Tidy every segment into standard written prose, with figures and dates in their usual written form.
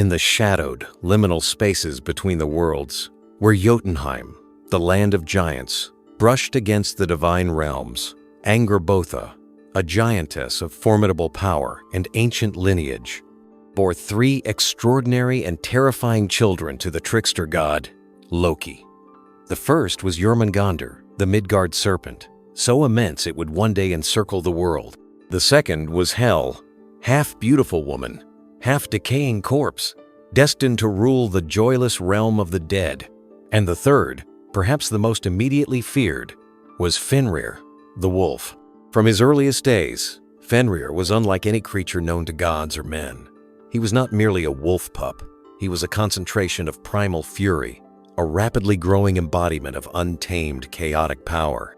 In the shadowed, liminal spaces between the worlds, where Jotunheim, the land of giants, brushed against the divine realms, Angrboda, a giantess of formidable power and ancient lineage, bore three extraordinary and terrifying children to the trickster god, Loki. The first was Jormungandr, the Midgard serpent, so immense it would one day encircle the world. The second was Hel, half-beautiful woman, half-decaying corpse, destined to rule the joyless realm of the dead. And the third, perhaps the most immediately feared, was Fenrir, the wolf. From his earliest days, Fenrir was unlike any creature known to gods or men. He was not merely a wolf pup. He was a concentration of primal fury, a rapidly growing embodiment of untamed, chaotic power.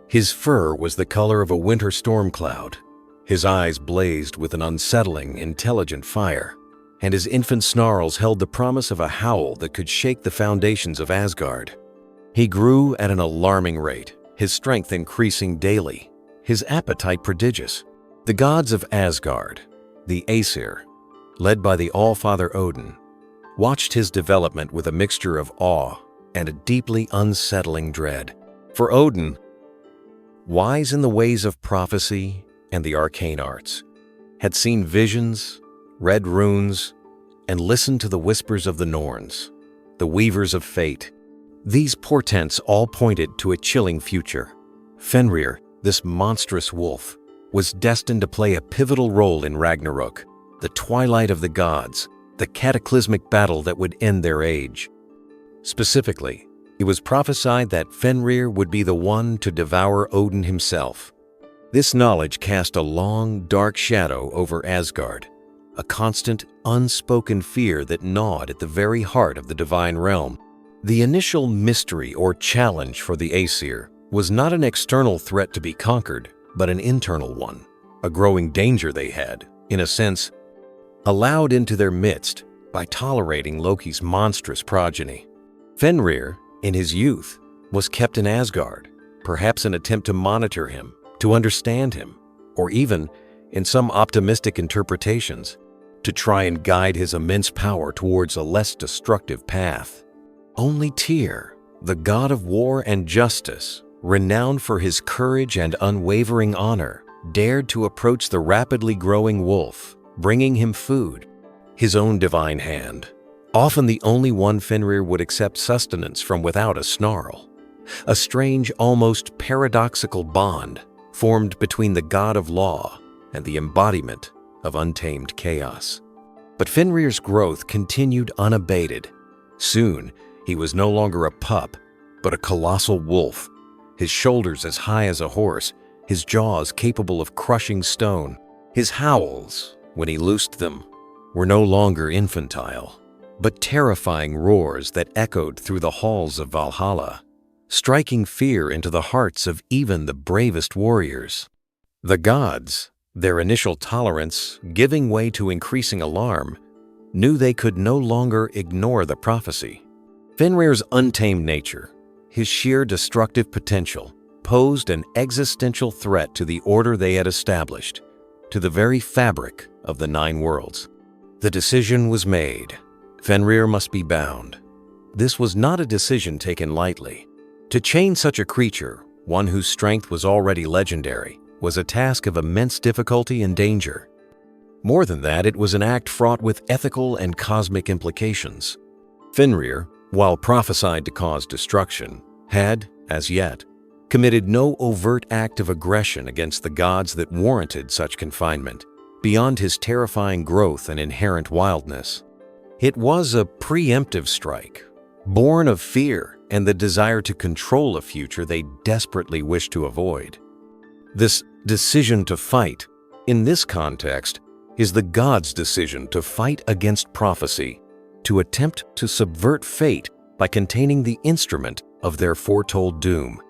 His fur was the color of a winter storm cloud. His eyes blazed with an unsettling, intelligent fire, and his infant snarls held the promise of a howl that could shake the foundations of Asgard. He grew at an alarming rate, his strength increasing daily, his appetite prodigious. The gods of Asgard, the Aesir, led by the All-Father Odin, watched his development with a mixture of awe and a deeply unsettling dread. For Odin, wise in the ways of prophecy and the arcane arts, had seen visions, read runes, and listened to the whispers of the Norns, the weavers of fate. These portents all pointed to a chilling future. Fenrir, this monstrous wolf, was destined to play a pivotal role in Ragnarok, the twilight of the gods, the cataclysmic battle that would end their age. Specifically, it was prophesied that Fenrir would be the one to devour Odin himself. This knowledge cast a long, dark shadow over Asgard, a constant, unspoken fear that gnawed at the very heart of the divine realm. The initial mystery or challenge for the Aesir was not an external threat to be conquered, but an internal one, a growing danger they had, in a sense, allowed into their midst by tolerating Loki's monstrous progeny. Fenrir, in his youth, was kept in Asgard, perhaps in an attempt to monitor him, to understand him, or even, in some optimistic interpretations, to try and guide his immense power towards a less destructive path. Only Tyr, the god of war and justice, renowned for his courage and unwavering honor, dared to approach the rapidly growing wolf, bringing him food, his own divine hand, often the only one Fenrir would accept sustenance from without a snarl. A strange, almost paradoxical bond formed between the god of law and the embodiment of untamed chaos. But Fenrir's growth continued unabated. Soon, he was no longer a pup, but a colossal wolf, his shoulders as high as a horse, his jaws capable of crushing stone. His howls, when he loosed them, were no longer infantile, but terrifying roars that echoed through the halls of Valhalla, striking fear into the hearts of even the bravest warriors. The gods, their initial tolerance giving way to increasing alarm, knew they could no longer ignore the prophecy. Fenrir's untamed nature, his sheer destructive potential, posed an existential threat to the order they had established, to the very fabric of the Nine Worlds. The decision was made. Fenrir must be bound. This was not a decision taken lightly. To chain such a creature, one whose strength was already legendary, was a task of immense difficulty and danger. More than that, it was an act fraught with ethical and cosmic implications. Fenrir, while prophesied to cause destruction, had, as yet, committed no overt act of aggression against the gods that warranted such confinement, beyond his terrifying growth and inherent wildness. It was a preemptive strike, born of fear and the desire to control a future they desperately wished to avoid. This decision to fight, in this context, is the gods' decision to fight against prophecy, to attempt to subvert fate by containing the instrument of their foretold doom.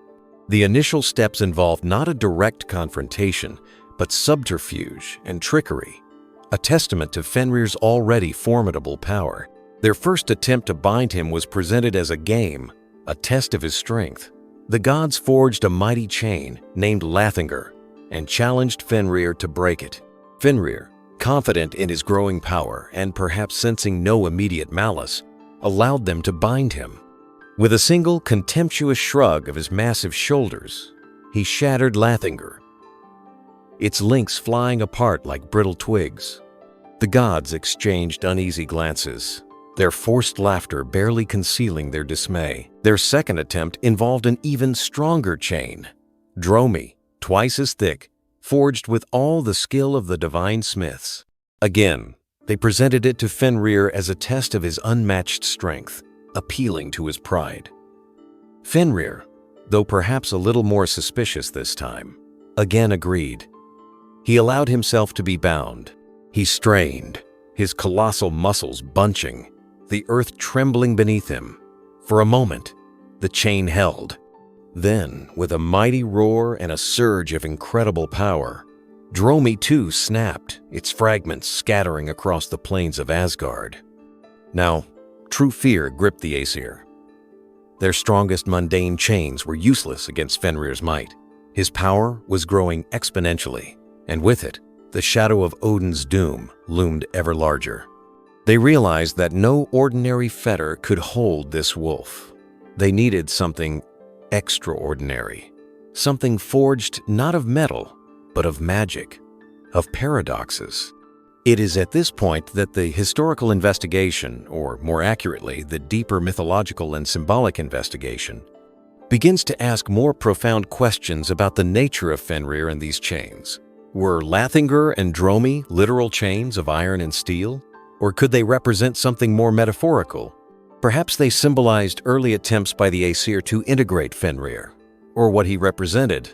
The initial steps involved not a direct confrontation, but subterfuge and trickery, a testament to Fenrir's already formidable power. Their first attempt to bind him was presented as a game, a test of his strength. The gods forged a mighty chain named Lathinger and challenged Fenrir to break it. Fenrir, confident in his growing power and perhaps sensing no immediate malice, allowed them to bind him. With a single contemptuous shrug of his massive shoulders, he shattered Lathinger, its links flying apart like brittle twigs. The gods exchanged uneasy glances, their forced laughter barely concealing their dismay. Their second attempt involved an even stronger chain, Dromi, twice as thick, forged with all the skill of the divine smiths. Again, they presented it to Fenrir as a test of his unmatched strength, appealing to his pride. Fenrir, though perhaps a little more suspicious this time, again agreed. He allowed himself to be bound. He strained, his colossal muscles bunching, the earth trembling beneath him. For a moment, the chain held. Then, with a mighty roar and a surge of incredible power, Dromi too snapped, its fragments scattering across the plains of Asgard. Now, true fear gripped the Aesir. Their strongest mundane chains were useless against Fenrir's might. His power was growing exponentially, and with it, the shadow of Odin's doom loomed ever larger. They realized that no ordinary fetter could hold this wolf. They needed something extraordinary, something forged not of metal, but of magic, of paradoxes. It is at this point that the historical investigation, or more accurately, the deeper mythological and symbolic investigation, begins to ask more profound questions about the nature of Fenrir and these chains. Were Lathinger and Dromi literal chains of iron and steel? Or could they represent something more metaphorical? Perhaps they symbolized early attempts by the Aesir to integrate Fenrir, or what he represented,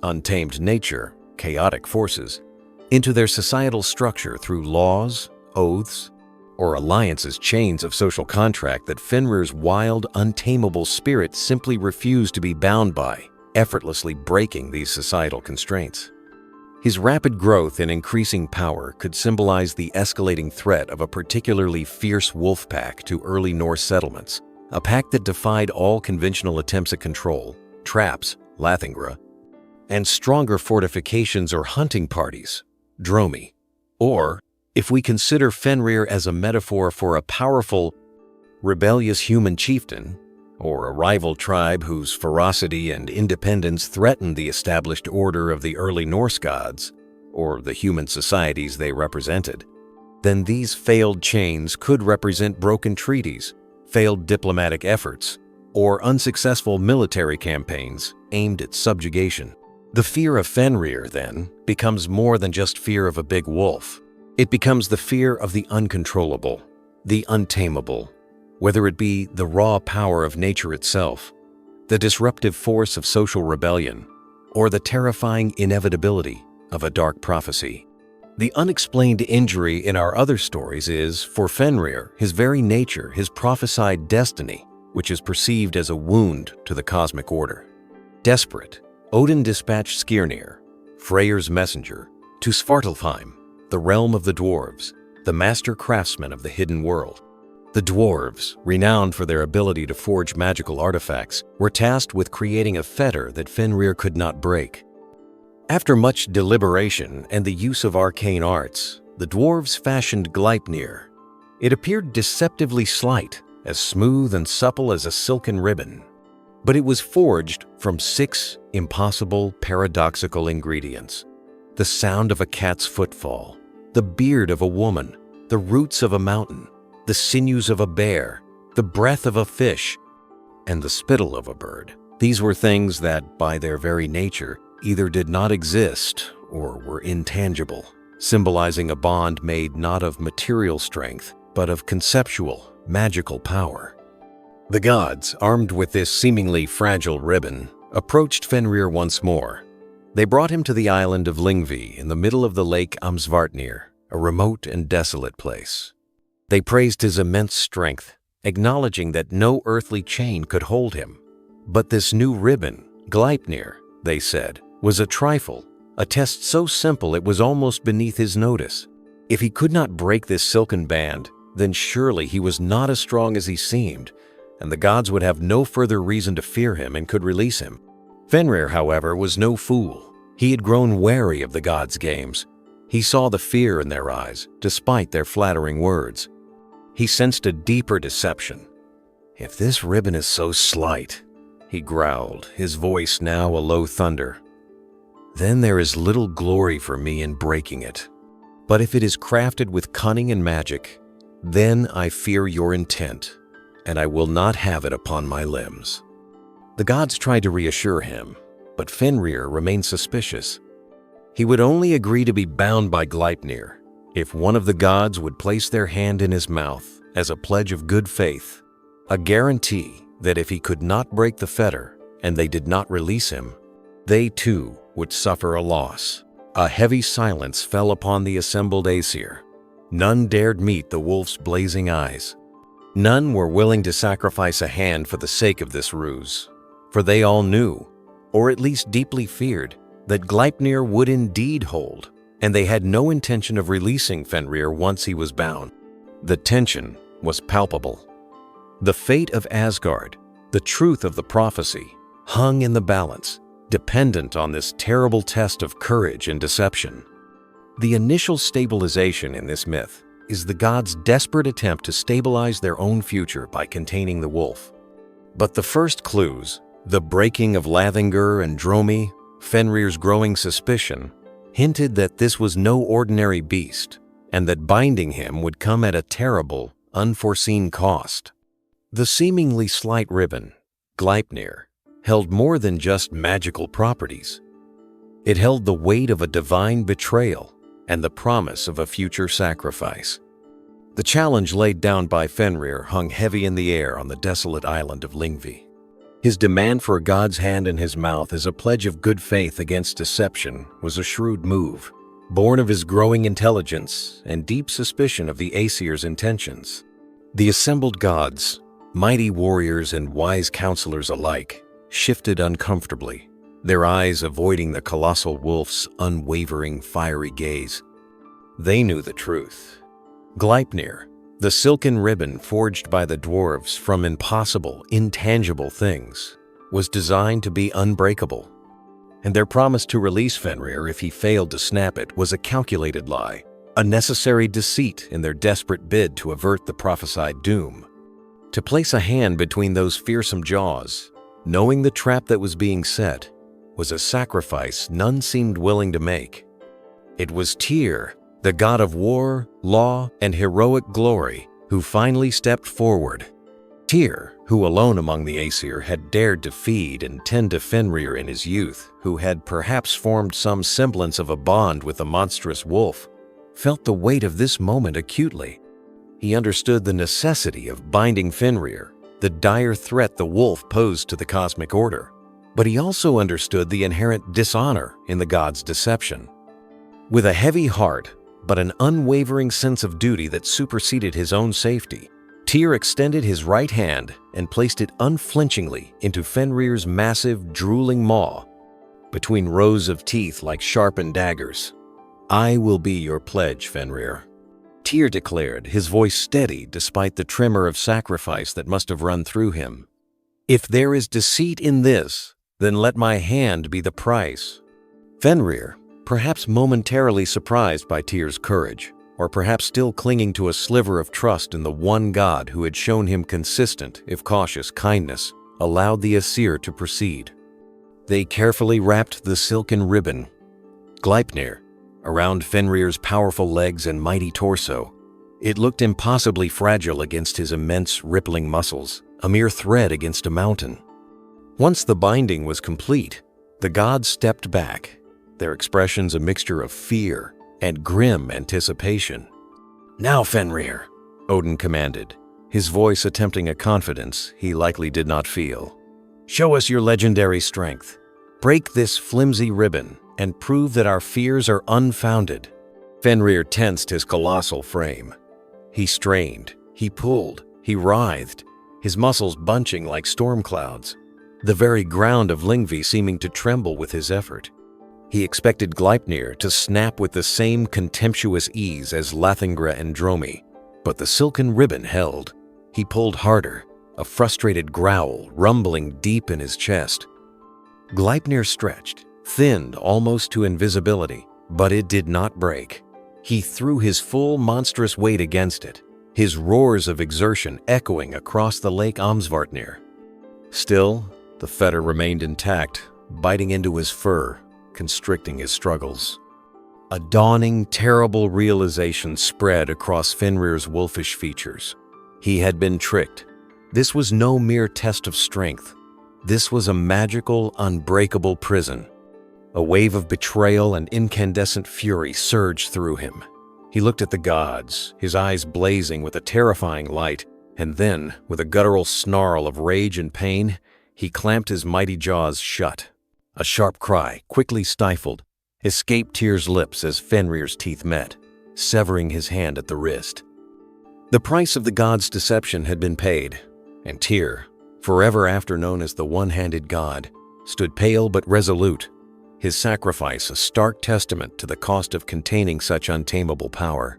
untamed nature, chaotic forces, into their societal structure through laws, oaths, or alliances, chains of social contract that Fenrir's wild, untamable spirit simply refused to be bound by, effortlessly breaking these societal constraints. His rapid growth and increasing power could symbolize the escalating threat of a particularly fierce wolf pack to early Norse settlements, a pack that defied all conventional attempts at control, traps, Lathingra, and stronger fortifications or hunting parties, Dromi. Or, if we consider Fenrir as a metaphor for a powerful, rebellious human chieftain, or a rival tribe whose ferocity and independence threatened the established order of the early Norse gods, or the human societies they represented, then these failed chains could represent broken treaties, failed diplomatic efforts, or unsuccessful military campaigns aimed at subjugation. The fear of Fenrir, then, becomes more than just fear of a big wolf. It becomes the fear of the uncontrollable, the untamable, whether it be the raw power of nature itself, the disruptive force of social rebellion, or the terrifying inevitability of a dark prophecy. The unexplained injury in our other stories is, for Fenrir, his very nature, his prophesied destiny, which is perceived as a wound to the cosmic order. Desperate, Odin dispatched Skirnir, Freyr's messenger, to Svartalfheim, the realm of the dwarves, the master craftsmen of the hidden world. The dwarves, renowned for their ability to forge magical artifacts, were tasked with creating a fetter that Fenrir could not break. After much deliberation and the use of arcane arts, the dwarves fashioned Gleipnir. It appeared deceptively slight, as smooth and supple as a silken ribbon. But it was forged from 6 impossible, paradoxical ingredients: the sound of a cat's footfall, the beard of a woman, the roots of a mountain, the sinews of a bear, the breath of a fish, and the spittle of a bird. These were things that, by their very nature, either did not exist or were intangible, symbolizing a bond made not of material strength, but of conceptual, magical power. The gods, armed with this seemingly fragile ribbon, approached Fenrir once more. They brought him to the island of Lyngvi in the middle of the lake Amsvartnir, a remote and desolate place. They praised his immense strength, acknowledging that no earthly chain could hold him. But this new ribbon, Gleipnir, they said, was a trifle, a test so simple it was almost beneath his notice. If he could not break this silken band, then surely he was not as strong as he seemed, and the gods would have no further reason to fear him and could release him. Fenrir, however, was no fool. He had grown wary of the gods' games. He saw the fear in their eyes, despite their flattering words. He sensed a deeper deception. "If this ribbon is so slight," he growled, his voice now a low thunder, "then there is little glory for me in breaking it. But if it is crafted with cunning and magic, then I fear your intent, and I will not have it upon my limbs." The gods tried to reassure him, but Fenrir remained suspicious. He would only agree to be bound by Gleipnir if one of the gods would place their hand in his mouth as a pledge of good faith, a guarantee that if he could not break the fetter and they did not release him, they too would suffer a loss. A heavy silence fell upon the assembled Aesir. None dared meet the wolf's blazing eyes. None were willing to sacrifice a hand for the sake of this ruse, for they all knew, or at least deeply feared, that Gleipnir would indeed hold, and they had no intention of releasing Fenrir once he was bound. The tension was palpable. The fate of Asgard, the truth of the prophecy, hung in the balance, dependent on this terrible test of courage and deception. The initial stabilization in this myth is the gods' desperate attempt to stabilize their own future by containing the wolf. But the first clues, the breaking of Lathingur and Dromi, Fenrir's growing suspicion, hinted that this was no ordinary beast, and that binding him would come at a terrible, unforeseen cost. The seemingly slight ribbon, Gleipnir, held more than just magical properties. It held the weight of a divine betrayal and the promise of a future sacrifice. The challenge laid down by Fenrir hung heavy in the air on the desolate island of Lyngvi. His demand for a god's hand in his mouth as a pledge of good faith against deception was a shrewd move, born of his growing intelligence and deep suspicion of the Aesir's intentions. The assembled gods, mighty warriors and wise counselors alike, shifted uncomfortably, their eyes avoiding the colossal wolf's unwavering, fiery gaze. They knew the truth. Gleipnir, the silken ribbon forged by the dwarves from impossible, intangible things, was designed to be unbreakable, and their promise to release Fenrir if he failed to snap it was a calculated lie, a necessary deceit in their desperate bid to avert the prophesied doom. To place a hand between those fearsome jaws, knowing the trap that was being set, was a sacrifice none seemed willing to make. It was Tyr, the god of war, law, and heroic glory, who finally stepped forward. Tyr, who alone among the Aesir had dared to feed and tend to Fenrir in his youth, who had perhaps formed some semblance of a bond with the monstrous wolf, felt the weight of this moment acutely. He understood the necessity of binding Fenrir, the dire threat the wolf posed to the cosmic order, but he also understood the inherent dishonor in the god's deception. With a heavy heart, but an unwavering sense of duty that superseded his own safety, Tyr extended his right hand and placed it unflinchingly into Fenrir's massive, drooling maw, between rows of teeth like sharpened daggers. "I will be your pledge, Fenrir," Tyr declared, his voice steady despite the tremor of sacrifice that must have run through him. "If there is deceit in this, then let my hand be the price." Fenrir, perhaps momentarily surprised by Tyr's courage, or perhaps still clinging to a sliver of trust in the one god who had shown him consistent, if cautious, kindness, allowed the Aesir to proceed. They carefully wrapped the silken ribbon, Gleipnir, around Fenrir's powerful legs and mighty torso. It looked impossibly fragile against his immense, rippling muscles, a mere thread against a mountain. Once the binding was complete, the gods stepped back, their expressions a mixture of fear and grim anticipation. "Now, Fenrir," Odin commanded, his voice attempting a confidence he likely did not feel. "Show us your legendary strength. Break this flimsy ribbon and prove that our fears are unfounded." Fenrir tensed his colossal frame. He strained, he pulled, he writhed, his muscles bunching like storm clouds, the very ground of Lyngvi seeming to tremble with his effort. He expected Gleipnir to snap with the same contemptuous ease as Lathingur and Dromi, but the silken ribbon held. He pulled harder, a frustrated growl rumbling deep in his chest. Gleipnir stretched, thinned almost to invisibility, But it did not break. He threw his full monstrous weight against it, his roars of exertion echoing across the lake Amsvartnir. Still, the fetter remained intact, biting into his fur, constricting his struggles. A dawning, terrible realization spread across Fenrir's wolfish features. He had been tricked. This was no mere test of strength. This was a magical, unbreakable prison. A wave of betrayal and incandescent fury surged through him. He looked at the gods, his eyes blazing with a terrifying light, and then, with a guttural snarl of rage and pain, he clamped his mighty jaws shut. A sharp cry, quickly stifled, escaped Tyr's lips as Fenrir's teeth met, severing his hand at the wrist. The price of the god's deception had been paid, and Tyr, forever after known as the one-handed god, stood pale but resolute, his sacrifice a stark testament to the cost of containing such untamable power.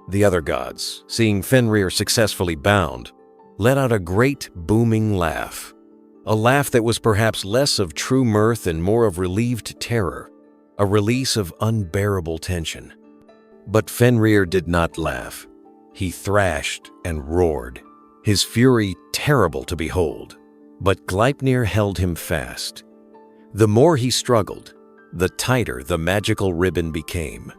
The other gods, seeing Fenrir successfully bound, let out a great booming laugh. A laugh that was perhaps less of true mirth and more of relieved terror, a release of unbearable tension. But Fenrir did not laugh. He thrashed and roared, his fury terrible to behold. But Gleipnir held him fast. The more he struggled, the tighter the magical ribbon became.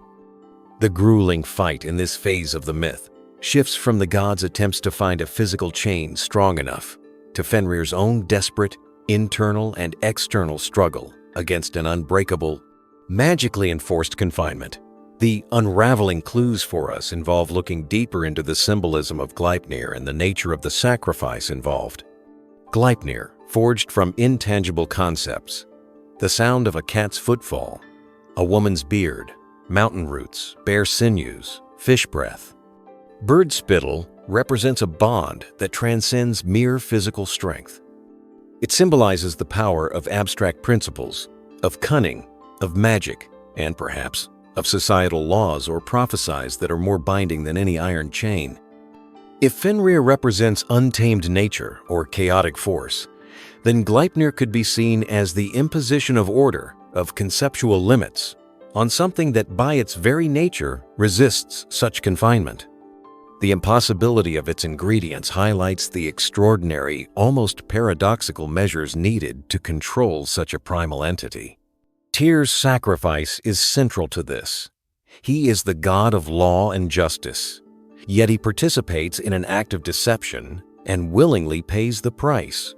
The grueling fight in this phase of the myth shifts from the gods' attempts to find a physical chain strong enough to Fenrir's own desperate internal and external struggle against an unbreakable, magically enforced confinement. The unraveling clues for us involve looking deeper into the symbolism of Gleipnir and the nature of the sacrifice involved. Gleipnir, forged from intangible concepts, the sound of a cat's footfall, a woman's beard, mountain roots, bare sinews, fish breath. Bird spittle represents a bond that transcends mere physical strength. It symbolizes the power of abstract principles, of cunning, of magic, and perhaps of societal laws or prophecies that are more binding than any iron chain. If Fenrir represents untamed nature or chaotic force, then Gleipnir could be seen as the imposition of order, of conceptual limits, on something that by its very nature resists such confinement. The impossibility of its ingredients highlights the extraordinary, almost paradoxical measures needed to control such a primal entity. Tyr's sacrifice is central to this. He is the god of law and justice, yet he participates in an act of deception and willingly pays the price.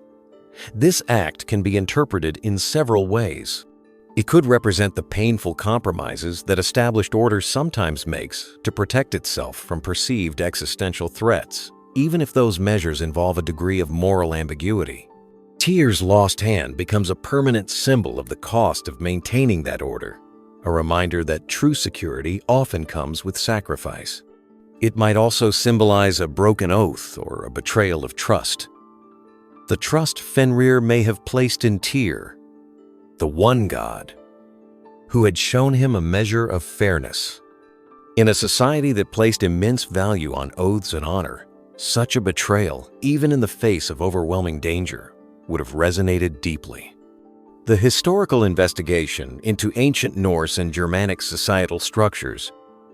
This act can be interpreted in several ways. It could represent the painful compromises that established order sometimes makes to protect itself from perceived existential threats, even if those measures involve a degree of moral ambiguity. Tyr's lost hand becomes a permanent symbol of the cost of maintaining that order, a reminder that true security often comes with sacrifice. It might also symbolize a broken oath or a betrayal of trust. The trust Fenrir may have placed in Tyr, the one god, who had shown him a measure of fairness. In a society that placed immense value on oaths and honor, such a betrayal, even in the face of overwhelming danger, would have resonated deeply. The historical investigation into ancient Norse and Germanic societal structures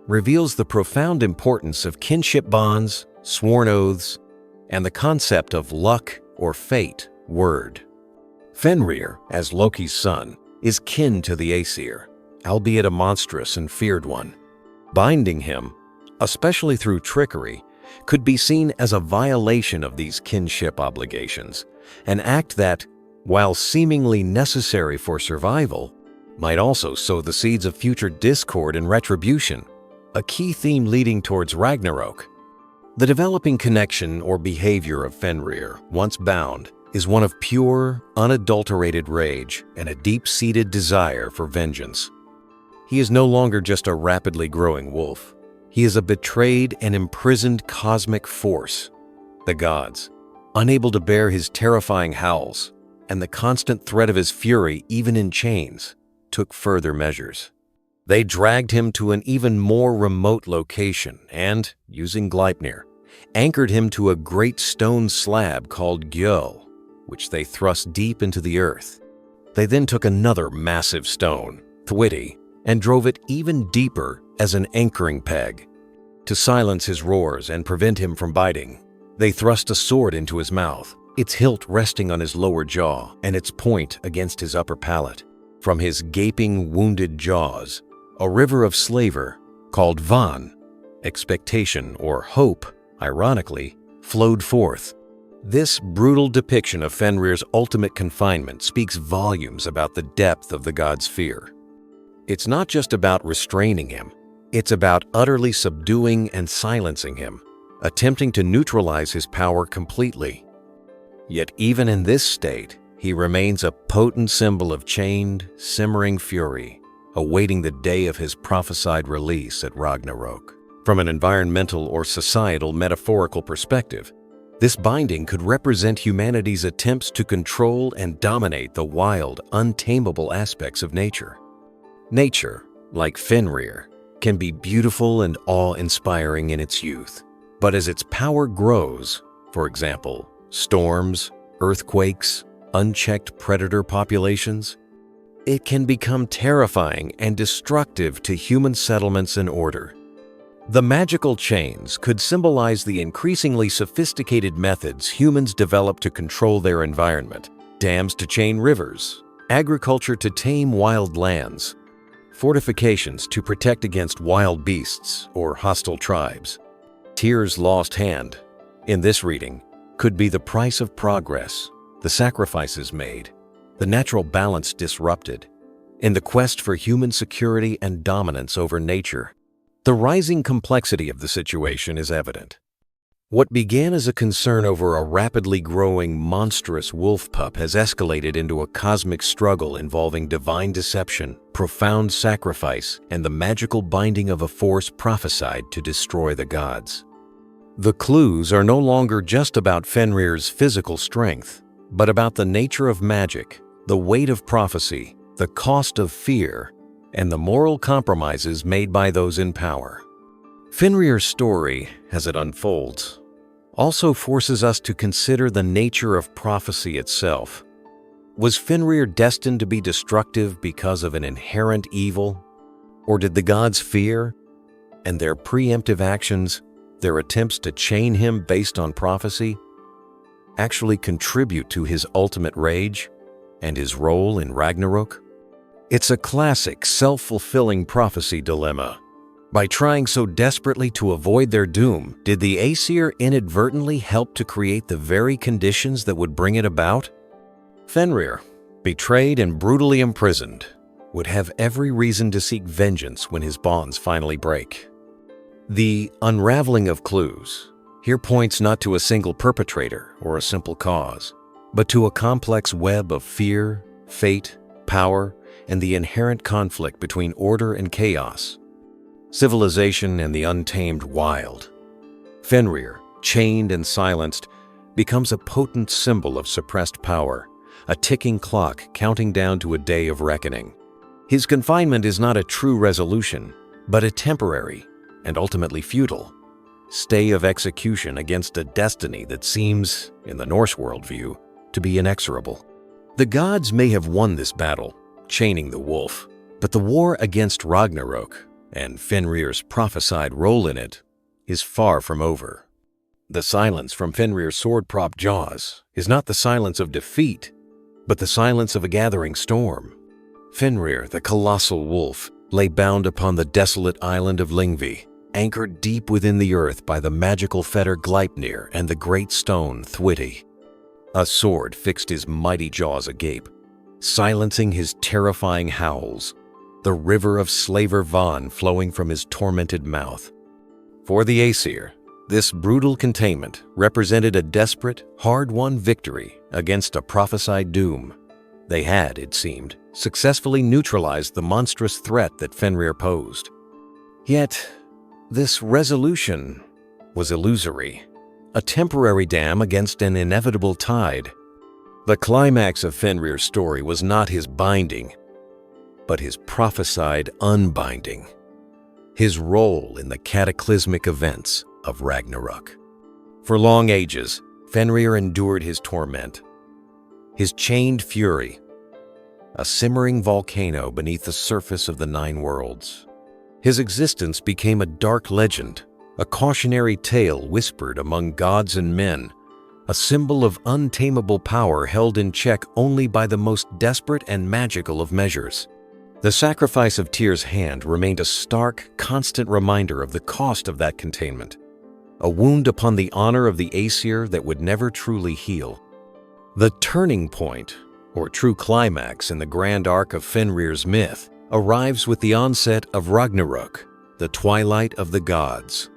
reveals the profound importance of kinship bonds, sworn oaths, and the concept of luck or fate word. Fenrir, as Loki's son, is kin to the Aesir, albeit a monstrous and feared one. Binding him, especially through trickery, could be seen as a violation of these kinship obligations, an act that, while seemingly necessary for survival, might also sow the seeds of future discord and retribution, a key theme leading towards Ragnarok. The developing connection or behavior of Fenrir, once bound, is one of pure, unadulterated rage and a deep-seated desire for vengeance. He is no longer just a rapidly growing wolf. He is a betrayed and imprisoned cosmic force. The gods, unable to bear his terrifying howls and the constant threat of his fury even in chains, took further measures. They dragged him to an even more remote location and, using Gleipnir, anchored him to a great stone slab called Gjöll, which they thrust deep into the earth. They then took another massive stone, Thwiti, and drove it even deeper as an anchoring peg. To silence his roars and prevent him from biting, they thrust a sword into his mouth, its hilt resting on his lower jaw and its point against his upper palate. From his gaping, wounded jaws, a river of slaver called van, expectation or hope, ironically, flowed forth. This brutal depiction of Fenrir's ultimate confinement speaks volumes about the depth of the god's fear. It's not just about restraining him, it's about utterly subduing and silencing him, attempting to neutralize his power completely. Yet even in this state, he remains a potent symbol of chained, simmering fury, awaiting the day of his prophesied release at Ragnarok. From an environmental or societal metaphorical perspective, this binding could represent humanity's attempts to control and dominate the wild, untamable aspects of nature. Nature, like Fenrir, can be beautiful and awe-inspiring in its youth. But as its power grows, for example, storms, earthquakes, unchecked predator populations, it can become terrifying and destructive to human settlements and order. The magical chains could symbolize the increasingly sophisticated methods humans develop to control their environment: dams to chain rivers, agriculture to tame wild lands, fortifications to protect against wild beasts or hostile tribes. Tyr's lost hand, in this reading, could be the price of progress, the sacrifices made, the natural balance disrupted, in the quest for human security and dominance over nature. The rising complexity of the situation is evident. What began as a concern over a rapidly growing, monstrous wolf pup has escalated into a cosmic struggle involving divine deception, profound sacrifice, and the magical binding of a force prophesied to destroy the gods. The clues are no longer just about Fenrir's physical strength, but about the nature of magic, the weight of prophecy, the cost of fear, and the moral compromises made by those in power. Fenrir's story, as it unfolds, also forces us to consider the nature of prophecy itself. Was Fenrir destined to be destructive because of an inherent evil? Or did the gods fear, and their preemptive actions, their attempts to chain him based on prophecy, actually contribute to his ultimate rage and his role in Ragnarok? It's a classic self-fulfilling prophecy dilemma. By trying so desperately to avoid their doom, did the Aesir inadvertently help to create the very conditions that would bring it about? Fenrir, betrayed and brutally imprisoned, would have every reason to seek vengeance when his bonds finally break. The unraveling of clues here points not to a single perpetrator or a simple cause, but to a complex web of fear, fate, power, and the inherent conflict between order and chaos, civilization and the untamed wild. Fenrir, chained and silenced, becomes a potent symbol of suppressed power, a ticking clock counting down to a day of reckoning. His confinement is not a true resolution, but a temporary, and ultimately futile, stay of execution against a destiny that seems, in the Norse worldview, to be inexorable. The gods may have won this battle, chaining the wolf, but the war against Ragnarok, and Fenrir's prophesied role in it, is far from over. The silence from Fenrir's sword-propped jaws is not the silence of defeat, but the silence of a gathering storm. Fenrir, the colossal wolf, lay bound upon the desolate island of Lyngvi, anchored deep within the earth by the magical fetter Gleipnir and the great stone Thwiti. A sword fixed his mighty jaws agape, silencing his terrifying howls, the river of slaver Van flowing from his tormented mouth. For the Aesir, this brutal containment represented a desperate, hard-won victory against a prophesied doom. They had, it seemed, successfully neutralized the monstrous threat that Fenrir posed. Yet, this resolution was illusory, a temporary dam against an inevitable tide. The climax of Fenrir's story was not his binding, but his prophesied unbinding, his role in the cataclysmic events of Ragnarok. For long ages, Fenrir endured his torment, his chained fury, a simmering volcano beneath the surface of the Nine Worlds. His existence became a dark legend, a cautionary tale whispered among gods and men, a symbol of untamable power held in check only by the most desperate and magical of measures. The sacrifice of Tyr's hand remained a stark, constant reminder of the cost of that containment, a wound upon the honor of the Aesir that would never truly heal. The turning point, or true climax in the grand arc of Fenrir's myth, arrives with the onset of Ragnarök, the twilight of the gods.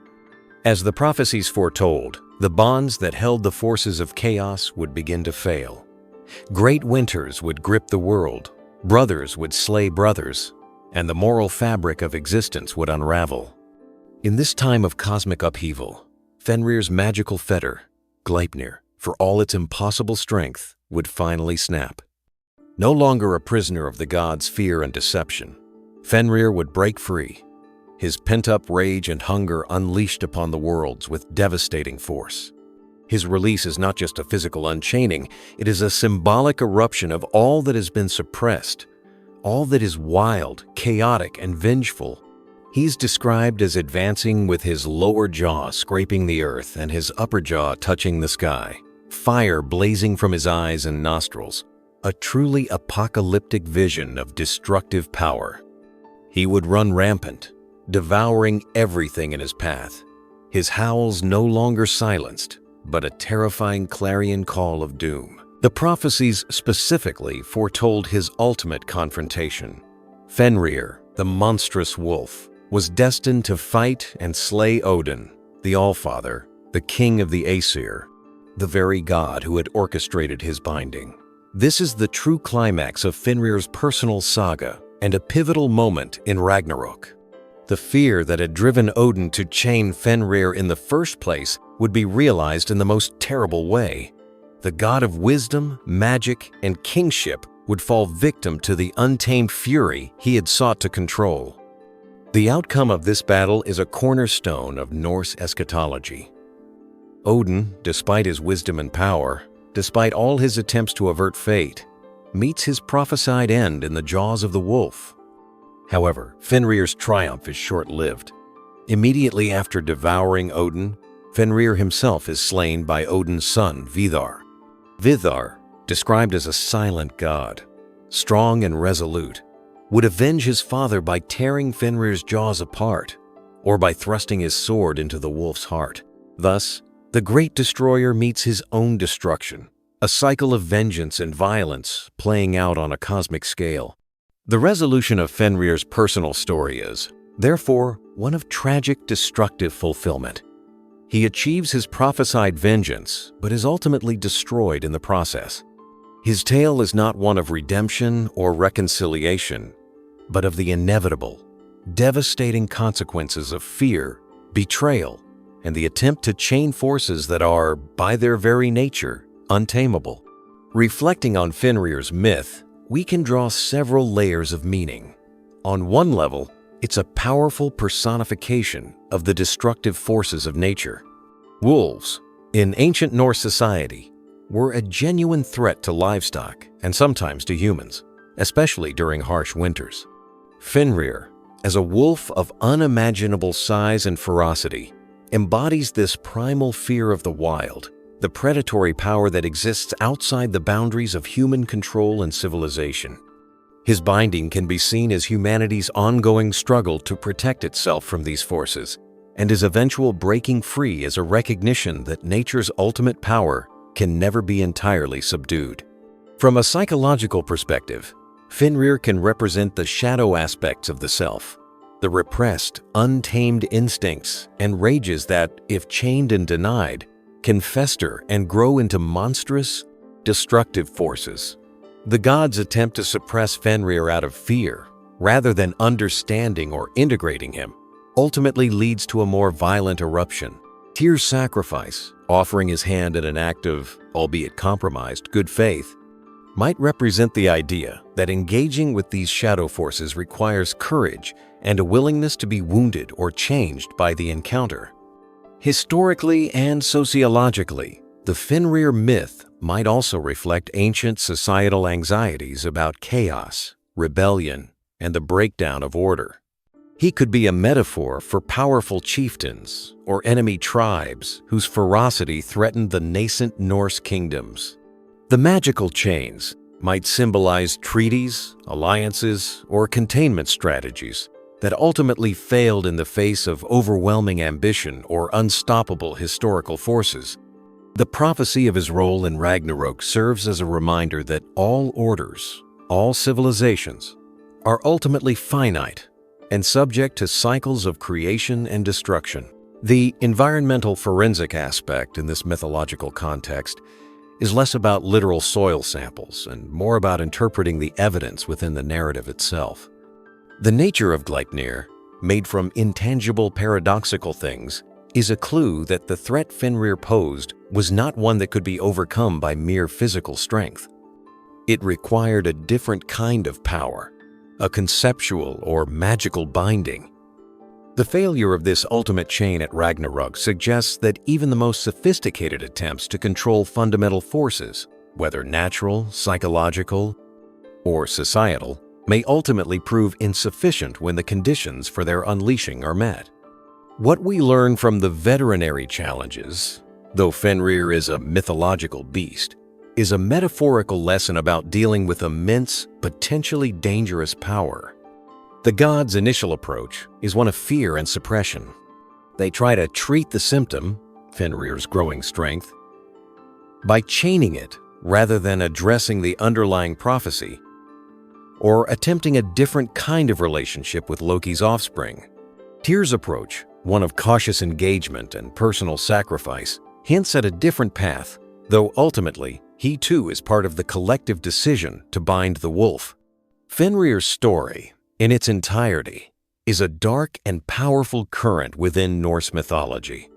As the prophecies foretold, the bonds that held the forces of chaos would begin to fail. Great winters would grip the world, brothers would slay brothers, and the moral fabric of existence would unravel. In this time of cosmic upheaval, Fenrir's magical fetter, Gleipnir, for all its impossible strength, would finally snap. No longer a prisoner of the gods' fear and deception, Fenrir would break free, his pent-up rage and hunger unleashed upon the worlds with devastating force. His release is not just a physical unchaining, it is a symbolic eruption of all that has been suppressed, all that is wild, chaotic, and vengeful. He's described as advancing with his lower jaw scraping the earth and his upper jaw touching the sky, fire blazing from his eyes and nostrils, a truly apocalyptic vision of destructive power. He would run rampant, devouring everything in his path, his howls no longer silenced, but a terrifying clarion call of doom. The prophecies specifically foretold his ultimate confrontation. Fenrir, the monstrous wolf, was destined to fight and slay Odin, the Allfather, the king of the Aesir, the very god who had orchestrated his binding. This is the true climax of Fenrir's personal saga and a pivotal moment in Ragnarök. The fear that had driven Odin to chain Fenrir in the first place would be realized in the most terrible way. The god of wisdom, magic, and kingship would fall victim to the untamed fury he had sought to control. The outcome of this battle is a cornerstone of Norse eschatology. Odin, despite his wisdom and power, despite all his attempts to avert fate, meets his prophesied end in the jaws of the wolf. However, Fenrir's triumph is short-lived. Immediately after devouring Odin, Fenrir himself is slain by Odin's son, Vidar. Vidar, described as a silent god, strong and resolute, would avenge his father by tearing Fenrir's jaws apart, or by thrusting his sword into the wolf's heart. Thus, the great destroyer meets his own destruction, a cycle of vengeance and violence playing out on a cosmic scale. The resolution of Fenrir's personal story is, therefore, one of tragic, destructive fulfillment. He achieves his prophesied vengeance, but is ultimately destroyed in the process. His tale is not one of redemption or reconciliation, but of the inevitable, devastating consequences of fear, betrayal, and the attempt to chain forces that are, by their very nature, untamable. Reflecting on Fenrir's myth, we can draw several layers of meaning. On one level, it's a powerful personification of the destructive forces of nature. Wolves, in ancient Norse society, were a genuine threat to livestock and sometimes to humans, especially during harsh winters. Fenrir, as a wolf of unimaginable size and ferocity, embodies this primal fear of the wild, the predatory power that exists outside the boundaries of human control and civilization. His binding can be seen as humanity's ongoing struggle to protect itself from these forces, and his eventual breaking free as a recognition that nature's ultimate power can never be entirely subdued. From a psychological perspective, Fenrir can represent the shadow aspects of the self, the repressed, untamed instincts and rages that, if chained and denied, can fester and grow into monstrous, destructive forces. The gods attempt to suppress Fenrir out of fear, rather than understanding or integrating him, ultimately leads to a more violent eruption. Tyr's sacrifice, offering his hand in an act of, albeit compromised, good faith, might represent the idea that engaging with these shadow forces requires courage and a willingness to be wounded or changed by the encounter. Historically and sociologically, The Fenrir myth might also reflect ancient societal anxieties about chaos, rebellion, and the breakdown of order. He could be a metaphor for powerful chieftains or enemy tribes whose ferocity threatened the nascent Norse kingdoms. The magical chains might symbolize treaties, alliances, or containment strategies that ultimately failed in the face of overwhelming ambition or unstoppable historical forces. The prophecy of his role in Ragnarok serves as a reminder that all orders, all civilizations, are ultimately finite and subject to cycles of creation and destruction. The environmental forensic aspect in this mythological context is less about literal soil samples and more about interpreting the evidence within the narrative itself. The nature of Gleipnir, made from intangible paradoxical things, is a clue that the threat Fenrir posed was not one that could be overcome by mere physical strength. It required a different kind of power, a conceptual or magical binding. The failure of this ultimate chain at Ragnarok suggests that even the most sophisticated attempts to control fundamental forces, whether natural, psychological, or societal, may ultimately prove insufficient when the conditions for their unleashing are met. What we learn from the veterinary challenges, though Fenrir is a mythological beast, is a metaphorical lesson about dealing with immense, potentially dangerous power. The gods' initial approach is one of fear and suppression. They try to treat the symptom, Fenrir's growing strength, by chaining it rather than addressing the underlying prophecy, or attempting a different kind of relationship with Loki's offspring. Tyr's approach, one of cautious engagement and personal sacrifice, hints at a different path, though ultimately, he too is part of the collective decision to bind the wolf. Fenrir's story, in its entirety, is a dark and powerful current within Norse mythology.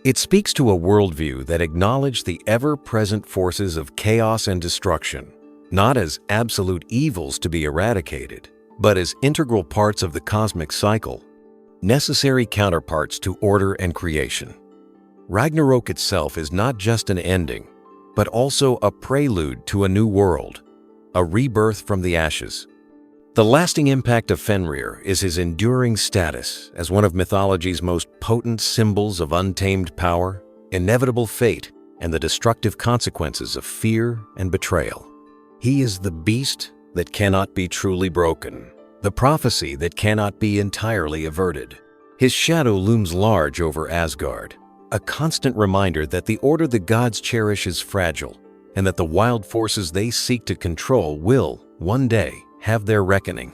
It speaks to a worldview that acknowledged the ever-present forces of chaos and destruction, not as absolute evils to be eradicated, but as integral parts of the cosmic cycle, necessary counterparts to order and creation. Ragnarok itself is not just an ending, but also a prelude to a new world, a rebirth from the ashes. The lasting impact of Fenrir is his enduring status as one of mythology's most potent symbols of untamed power, inevitable fate, and the destructive consequences of fear and betrayal. He is the beast that cannot be truly broken, the prophecy that cannot be entirely averted. His shadow looms large over Asgard, a constant reminder that the order the gods cherish is fragile, and that the wild forces they seek to control will, one day, have their reckoning.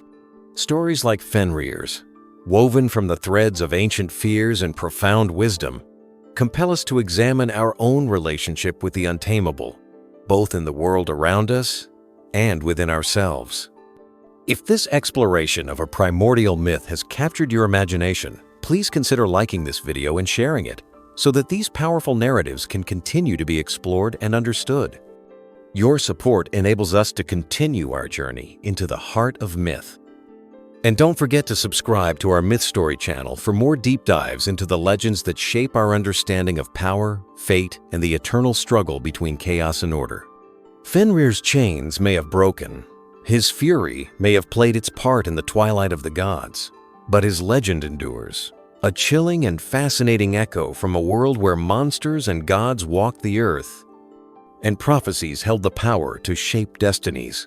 Stories like Fenrir's, woven from the threads of ancient fears and profound wisdom, compel us to examine our own relationship with the untamable, both in the world around us and within ourselves. If this exploration of a primordial myth has captured your imagination, please consider liking this video and sharing it, so that these powerful narratives can continue to be explored and understood. Your support enables us to continue our journey into the heart of myth. And don't forget to subscribe to our Myth Story channel for more deep dives into the legends that shape our understanding of power, fate, and the eternal struggle between chaos and order. Fenrir's chains may have broken, his fury may have played its part in the twilight of the gods, but his legend endures, a chilling and fascinating echo from a world where monsters and gods walked the earth, and prophecies held the power to shape destinies.